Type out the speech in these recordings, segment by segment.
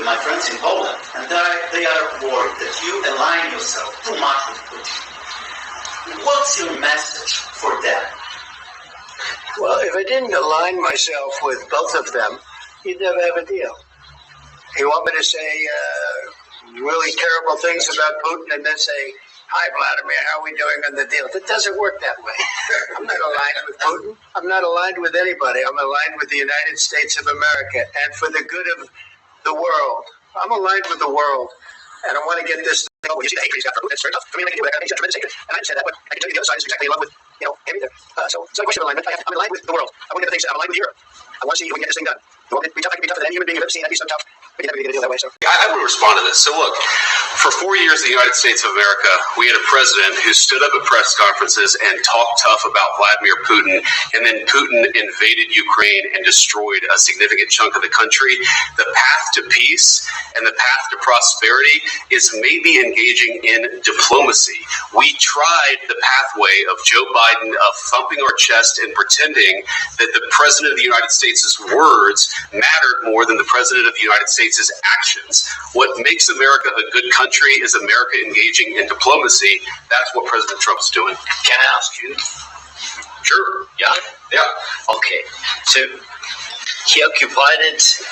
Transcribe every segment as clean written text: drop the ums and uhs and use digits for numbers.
my friends in Poland, and they are worried that you align yourself too much with Putin. What's your message for them? Well, if I didn't align myself with both of them, you'd never have a deal. You want me to say really terrible things about Putin and then say, "Hi, Vladimir, how are we doing on the deal?" It doesn't work that way. I'm not aligned with Putin. I'm not aligned with anybody. I'm aligned with the United States of America and for the good of the world. I'm aligned with the world, and I want to get this thing over. You see the hatred he's got for Putin. It's fair enough. I mean, I can do that. He's got tremendous hatred, and I understand that. But I can tell you the other side is exactly in love with, him either. So it's not a question of alignment. I'm aligned with the world. I want to get the things. I'm aligned with Europe. I want to see if we can get this thing done. You want me to be tough? I can be tougher than any human being you've ever seen. I'd be so tough. But you're never going to do it that way, so. I would respond to this. So look, for 4 years in the United States of America, we had a president who stood up at press conferences and talked tough about Vladimir Putin, and then Putin invaded Ukraine and destroyed a significant chunk of the country. The path to peace and the path to prosperity is maybe engaging in diplomacy. We tried the pathway of Joe Biden of thumping our chest and pretending that the president of the United States' words mattered more than the president of the United States' actions. What makes America a good country is America engaging in diplomacy. That's what President Trump's doing. Can I ask you? Sure. Yeah? Yeah. Okay. So he occupied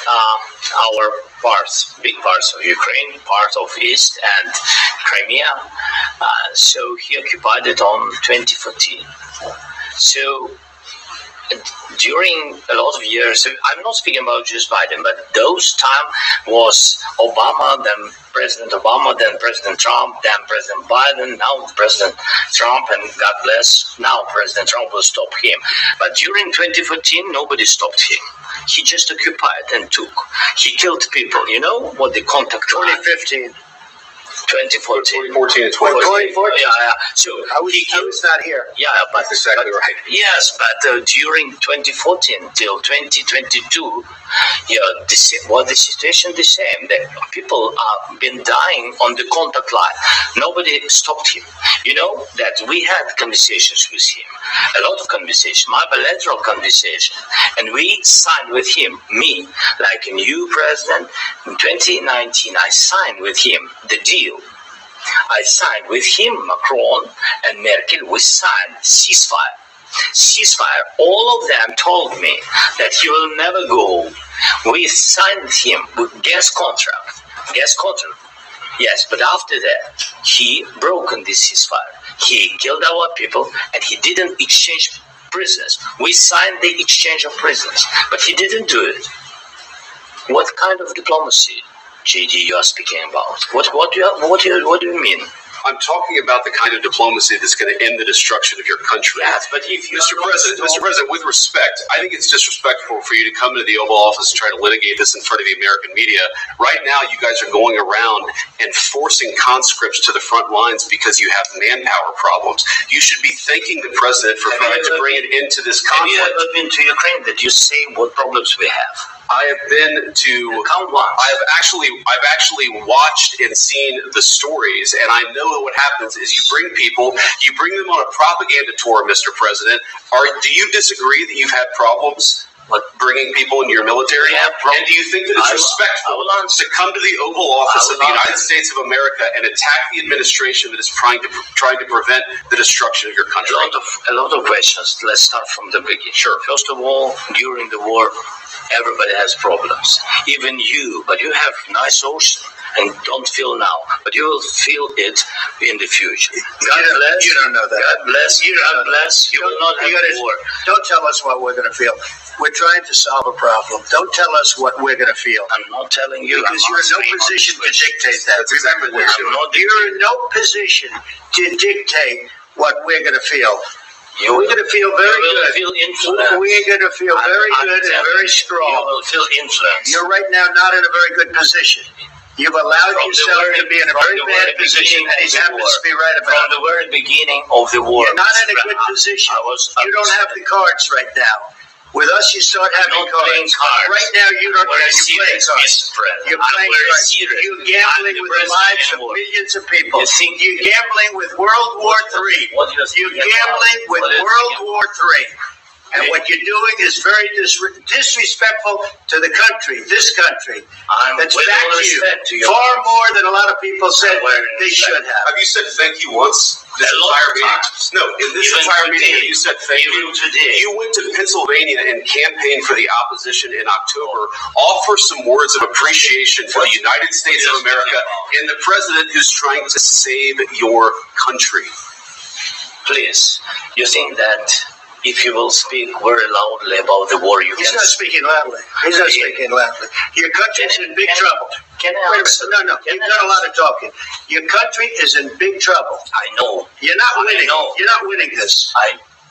our parts, big parts of Ukraine, part of East and Crimea. So he occupied it on 2014. So during a lot of years, I'm not speaking about just Biden, but those time was Obama, then President Obama, then President Trump, then President Biden, now President Trump, and God bless, now President Trump will stop him. But during 2014, nobody stopped him. He just occupied and took. He killed people. You know what the contact 2015. 2014. 2014 and 2015. Yeah. So I was not here. Yeah, but that's exactly right. Yes, but during 2014 till 2022, the situation the same. The people have been dying on the contact line. Nobody stopped him. You know that we had conversations with him, a lot of conversations, my bilateral conversation, and we signed with him, me, like a new president. In 2019, I signed with him the deal. I signed with him, Macron and Merkel, we signed ceasefire. All of them told me that he will never go. We signed him with gas contract. Yes, but after that, he broken this ceasefire. He killed our people and he didn't exchange prisoners. We signed the exchange of prisoners, but he didn't do it. What kind of diplomacy, JD, you are speaking about? What do you mean? I'm talking about the kind of diplomacy that's going to end the destruction of your country. Yes, but if you Mr. President, with respect, I think it's disrespectful for you to come into the Oval Office and try to litigate this in front of the American media. Right now, you guys are going around and forcing conscripts to the front lines because you have manpower problems. You should be thanking the president for trying to bring it into this conflict. Have you ever been to Ukraine? That you say what problems we have? I have been to. I've actually watched and seen the stories, and I know what happens is you bring them on a propaganda tour, Mr. President. Do you disagree that you've had problems bringing people into your military? And do you think that it's respectful to come to the Oval Office of the United States of America and attack the administration that is trying to prevent the destruction of your country? A lot of questions. Let's start from the beginning. Sure. First of all, during the war, everybody has problems. Even you, but you have nice ocean and don't feel now, but you will feel it in the future. God bless. You don't know that. God bless. God bless. You will not have war. Don't tell us what we're going to feel. We're trying to solve a problem. Don't tell us what we're going to feel. I'm not telling you. Because you're in no position to dictate that. That's exactly what you're in no position to dictate what we're going to feel. We're going to feel very good. Feel influence. We're going to feel very good and very strong. You will feel influence. You're right now not in a very good position. You've allowed yourself to be in a very bad position, and he happens to be right about it. From the very beginning of the war. You're not in a good position. You don't have the cards right now. With us, you start having cards. Right now, you don't have you play cards. You're playing cards. You're gambling with the lives of millions of people. You're gambling with World War III. You're gambling with World War III. And what you're doing is very disrespectful to the country, this country. That's with back all to you. respect to you. Far more than a lot of people said they should have. Have you said thank you once? This A lot entire of meeting? times. No, in this Even entire today. meeting, you said thank you. Even today. You went to Pennsylvania and campaigned for the opposition in October. Offer some words of appreciation for the United States of America and the president who's trying to save your country. Please, you think that if you will speak very loudly about the war, you He's can... not speaking loudly. He's not speaking loudly. Your country's in big trouble. Can I Wait a answer? minute. No, you've done a lot of talking. Your country is in big trouble. I know. You're not I winning. know. You're not winning this.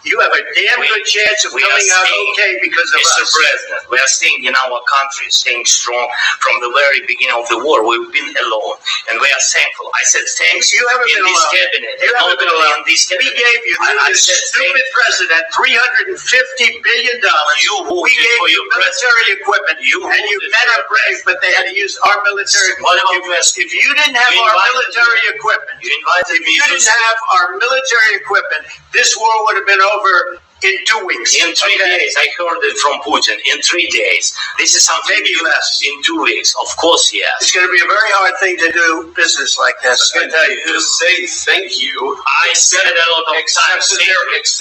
You have a damn good chance of we are coming out staying- okay because of Mr. us. President, we are staying in our country, staying strong from the very beginning of the war. We've been alone, and we are thankful. I said thanks You haven't in been this alone. cabinet. You haven't not been only alone. in this We cabinet. gave you, I this said stupid president, $350 billion. You voted We gave for you your military equipment, You and you voted men for are brave, but they had to use our military What equipment. about West? If you didn't have You our invited military equipment, You invited if me you to didn't have our military equipment, this war would have been over in 2 weeks. In 3 days. I heard it from Putin. In 3 days. This is something Maybe new. less. In 2 weeks. Of course, yes. It's going to be a very hard thing to do business like this. I And tell you. to say thank you, I said a lot of times to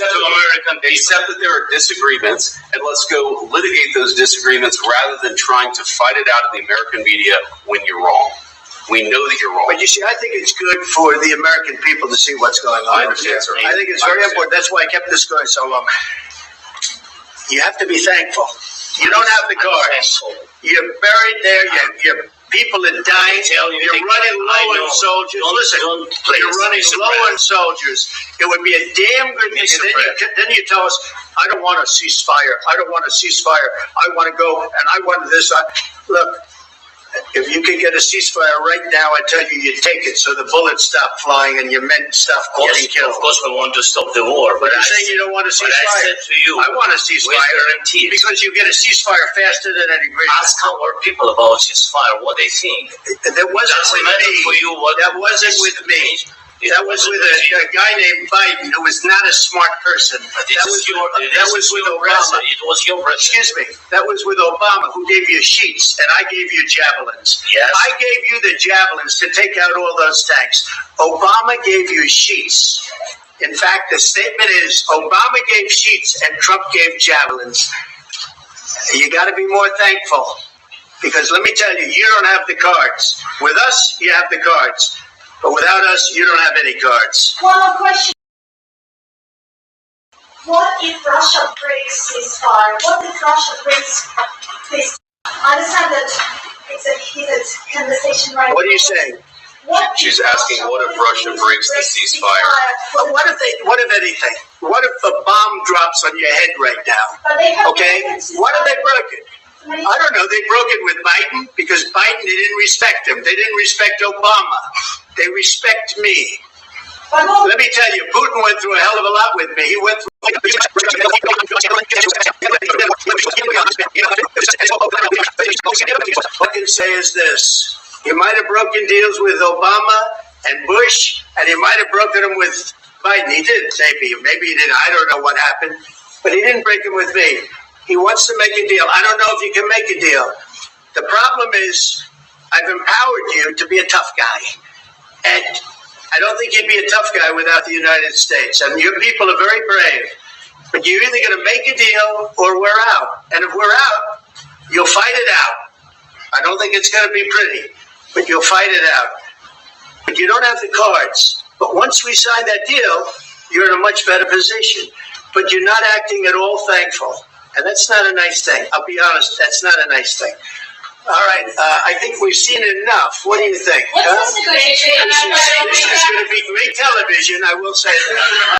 American people. accept that there are disagreements, and let's go litigate those disagreements rather than trying to fight it out in the American media when you're wrong. We know that you're wrong. But you see, I think it's good for the American people to see what's going on. I understand, sir. I think it's I very understand. important. That's why I kept this going so long. You have to be thankful. You don't have the I'm cards. thankful. You're buried there. Your people are dying. tell you, You're running I low know. on soldiers. Don't- Listen, don't play you're this, running Mr. low on President. soldiers. It would be a damn good thing. Mr. And President. then you tell us, I don't want a ceasefire. I don't want a ceasefire. I want to go and I want this. Look. If you could get a ceasefire right now, I tell you, you'd take it so the bullets stop flying and your men stop getting killed. Of course, we want to stop the war. But But you're I saying you don't want a but I ceasefire. said to you, I want a with ceasefire guarantees. because you get a ceasefire faster than any agreement. Ask our people about ceasefire, what they think. That wasn't Doesn't with matter me. for you what That wasn't with me. That was with a guy named Biden, who was not a smart person. That was with Obama. It was your president. Excuse me. That was with Obama, who gave you sheets, and I gave you javelins. Yes. I gave you the javelins to take out all those tanks. Obama gave you sheets. In fact, the statement is Obama gave sheets and Trump gave javelins. You got to be more thankful, because let me tell you, you don't have the cards. With us, you have the cards. But without us, you don't have any cards. One more question. What if Russia breaks ceasefire? What if Russia breaks this? I understand that it's a heated conversation right now. What are you saying? What She's if asking, what if Russia breaks the ceasefire? But what if anything? What if a bomb drops on your head right now? But they have Okay? broken ceasefire. What if they broke it? Many- I don't know. They broke it with Biden because Biden, they didn't respect him. They didn't respect Obama. They respect me. But what- Let me tell you, Putin went through a hell of a lot with me. He went through. What I can say is this. He might have broken deals with Obama and Bush, and he might have broken them with Biden. He did, maybe. Maybe he didn't. I don't know what happened. But he didn't break them with me. He wants to make a deal. I don't know if you can make a deal. The problem is, I've empowered you to be a tough guy. And I don't think you'd be a tough guy without the United States. And your people are very brave. But you're either going to make a deal or we're out. And if we're out, you'll fight it out. I don't think it's going to be pretty, but you'll fight it out. But you don't have the cards. But once we sign that deal, you're in a much better position. But you're not acting at all thankful. And that's not a nice thing. I'll be honest, that's not a nice thing. All right, I think we've seen enough. What do you think? What's this negotiation? This is going to be great television, I will say that.